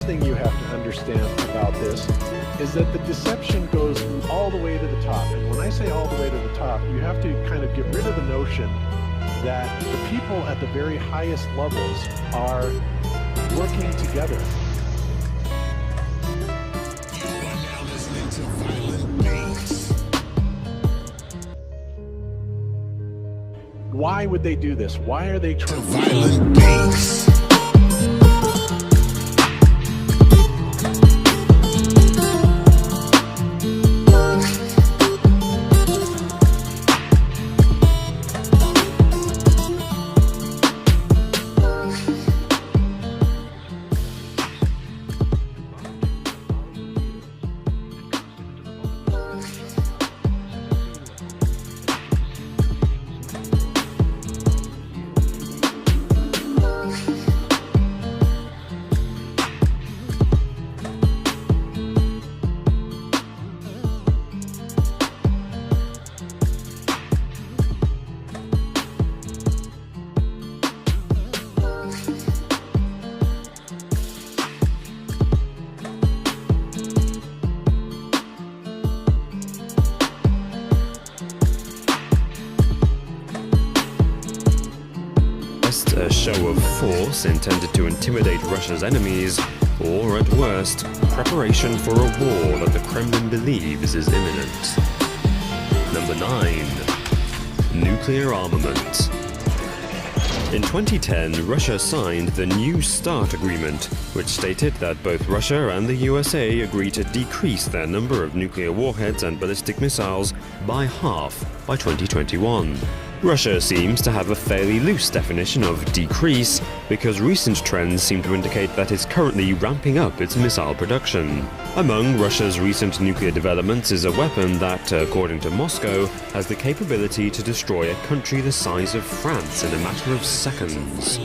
thing you have to understand about this is that the deception goes all the way to the top. And when I say all the way to the top, you have to kind of get rid of the notion that the people at the very highest levels are working together. You are now listening to Violent Beats. Why would they do this? Why are they trying to Violent Beats? A show of force intended to intimidate Russia's enemies, or at worst, preparation for a war that the Kremlin believes is imminent. Number 9. Nuclear armament. In 2010, Russia signed the New START agreement, which stated that both Russia and the USA agree to decrease their number of nuclear warheads and ballistic missiles by half by 2021. Russia seems to have a fairly loose definition of decrease because recent trends seem to indicate that it's currently ramping up its missile production. Among Russia's recent nuclear developments is a weapon that, according to Moscow, has the capability to destroy a country the size of France in a matter of seconds.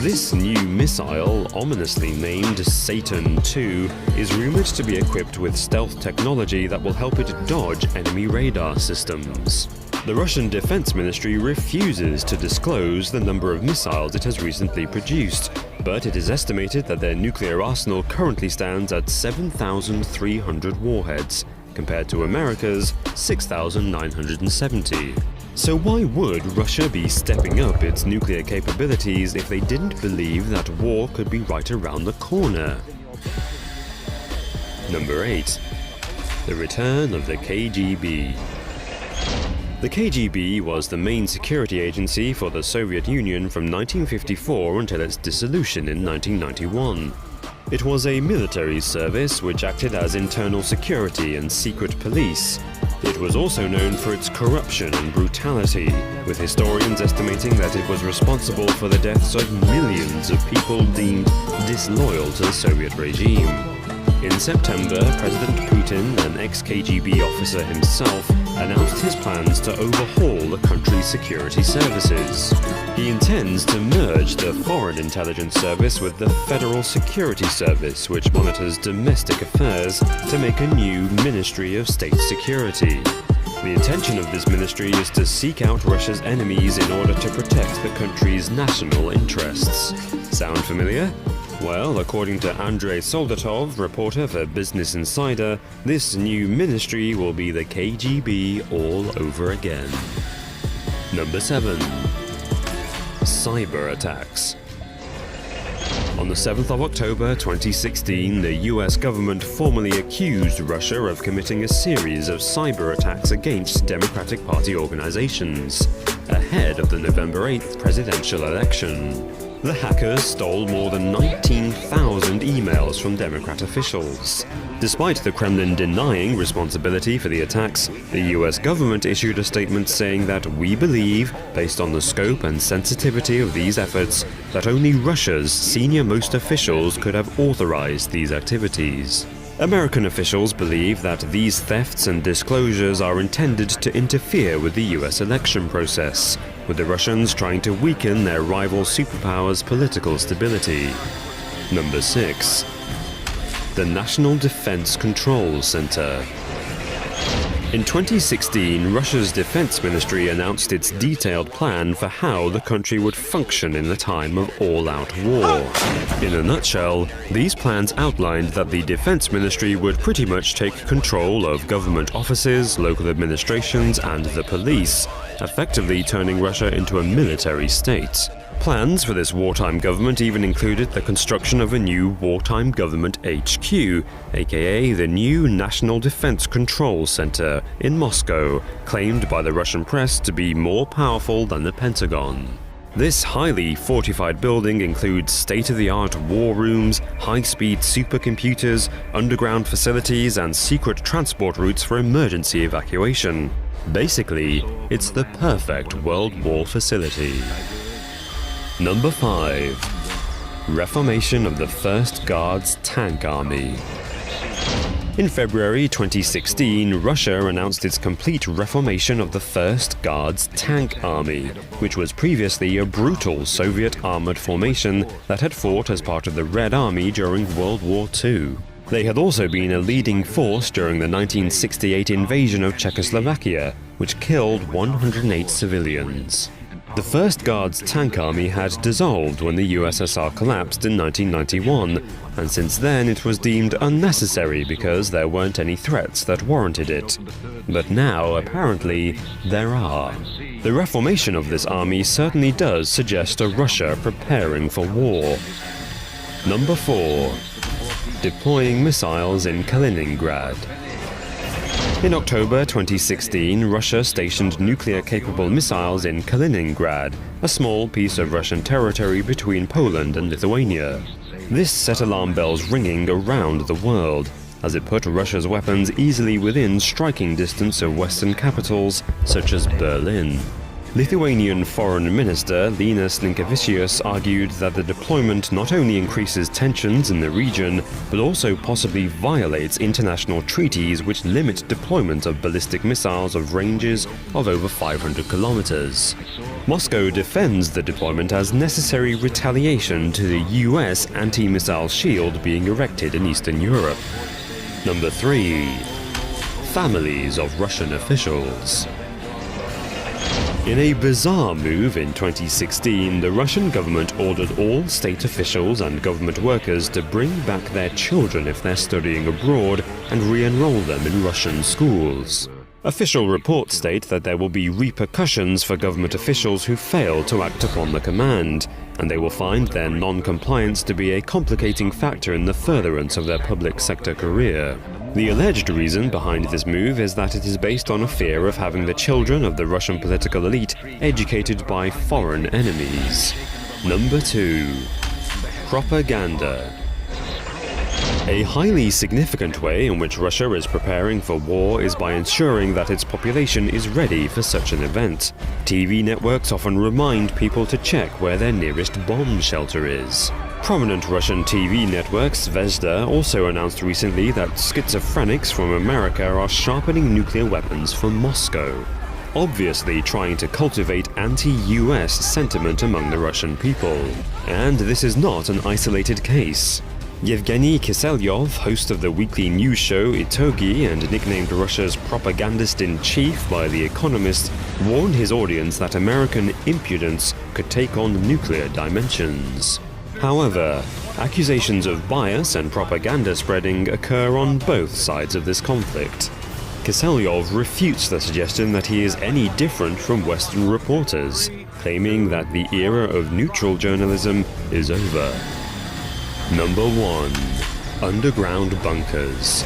This new missile, ominously named Satan II, is rumored to be equipped with stealth technology that will help it dodge enemy radar systems. The Russian Defense Ministry refuses to disclose the number of missiles it has recently produced, but it is estimated that their nuclear arsenal currently stands at 7,300 warheads, compared to America's 6,970. So why would Russia be stepping up its nuclear capabilities if they didn't believe that war could be right around the corner? Number 8. The return of the KGB. The KGB was the main security agency for the Soviet Union from 1954 until its dissolution in 1991. It was a military service which acted as internal security and secret police. It was also known for its corruption and brutality, with historians estimating that it was responsible for the deaths of millions of people deemed disloyal to the Soviet regime. In September, President Putin, an ex-KGB officer himself, announced his plans to overhaul the country's security services. He intends to merge the Foreign Intelligence Service with the Federal Security Service, which monitors domestic affairs, to make a new Ministry of State Security. The intention of this ministry is to seek out Russia's enemies in order to protect the country's national interests. Sound familiar? Well, according to Andrei Soldatov, reporter for Business Insider, this new ministry will be the KGB all over again. Number 7. Cyber attacks. On the 7th of October 2016, the US government formally accused Russia of committing a series of cyber attacks against Democratic Party organizations, ahead of the November 8th presidential election. The hackers stole more than 19,000 emails from Democrat officials. Despite the Kremlin denying responsibility for the attacks, the US government issued a statement saying that we believe, based on the scope and sensitivity of these efforts, that only Russia's senior-most officials could have authorized these activities. American officials believe that these thefts and disclosures are intended to interfere with the US election process, with the Russians trying to weaken their rival superpowers' political stability. Number 6. The National Defense Control Center. In 2016, Russia's defense ministry announced its detailed plan for how the country would function in the time of all-out war. In a nutshell, these plans outlined that the defense ministry would pretty much take control of government offices, local administrations, and the police, effectively turning Russia into a military state. Plans for this wartime government even included the construction of a new wartime government HQ, aka the new National Defense Control Center, in Moscow, claimed by the Russian press to be more powerful than the Pentagon. This highly fortified building includes state-of-the-art war rooms, high-speed supercomputers, underground facilities, and secret transport routes for emergency evacuation. Basically, it's the perfect World War facility. Number 5. Reformation of the 1st Guards Tank Army. In February 2016, Russia announced its complete reformation of the 1st Guards Tank Army, which was previously a brutal Soviet armored formation that had fought as part of the Red Army during World War II. They had also been a leading force during the 1968 invasion of Czechoslovakia, which killed 108 civilians. The 1st Guards Tank Army had dissolved when the USSR collapsed in 1991, and since then it was deemed unnecessary because there weren't any threats that warranted it. But now, apparently, there are. The reformation of this army certainly does suggest a Russia preparing for war. Number 4. Deploying missiles in Kaliningrad. In October 2016, Russia stationed nuclear-capable missiles in Kaliningrad, a small piece of Russian territory between Poland and Lithuania. This set alarm bells ringing around the world, as it put Russia's weapons easily within striking distance of Western capitals such as Berlin. Lithuanian Foreign Minister Linas Linkevičius argued that the deployment not only increases tensions in the region, but also possibly violates international treaties which limit deployment of ballistic missiles of ranges of over 500 kilometers. Moscow defends the deployment as necessary retaliation to the US anti-missile shield being erected in Eastern Europe. Number 3. Families of Russian officials. In a bizarre move in 2016, the Russian government ordered all state officials and government workers to bring back their children if they're studying abroad and re-enroll them in Russian schools. Official reports state that there will be repercussions for government officials who fail to act upon the command, and they will find their non-compliance to be a complicating factor in the furtherance of their public sector career. The alleged reason behind this move is that it is based on a fear of having the children of the Russian political elite educated by foreign enemies. Number 2. Propaganda. A highly significant way in which Russia is preparing for war is by ensuring that its population is ready for such an event. TV networks often remind people to check where their nearest bomb shelter is. Prominent Russian TV network Zvezda also announced recently that schizophrenics from America are sharpening nuclear weapons for Moscow, obviously trying to cultivate anti-US sentiment among the Russian people. And this is not an isolated case. Yevgeny Kiselyov, host of the weekly news show Itogi and nicknamed Russia's propagandist-in-chief by The Economist, warned his audience that American impudence could take on nuclear dimensions. However, accusations of bias and propaganda spreading occur on both sides of this conflict. Kiselyov refutes the suggestion that he is any different from Western reporters, claiming that the era of neutral journalism is over. Number 1. Underground bunkers.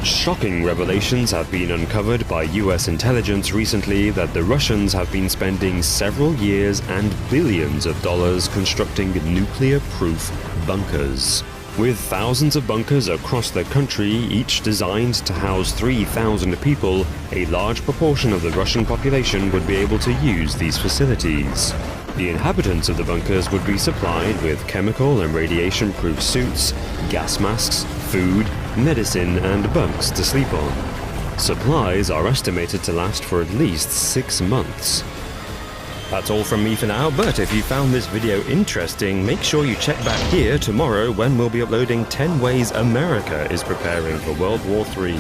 Shocking revelations have been uncovered by US intelligence recently that the Russians have been spending several years and billions of dollars constructing nuclear-proof bunkers. With thousands of bunkers across the country, each designed to house 3,000 people, a large proportion of the Russian population would be able to use these facilities. The inhabitants of the bunkers would be supplied with chemical and radiation-proof suits, gas masks, food, medicine, and bunks to sleep on. Supplies are estimated to last for at least 6 months. That's all from me for now, but if you found this video interesting, make sure you check back here tomorrow when we'll be uploading 10 ways America is preparing for World War III.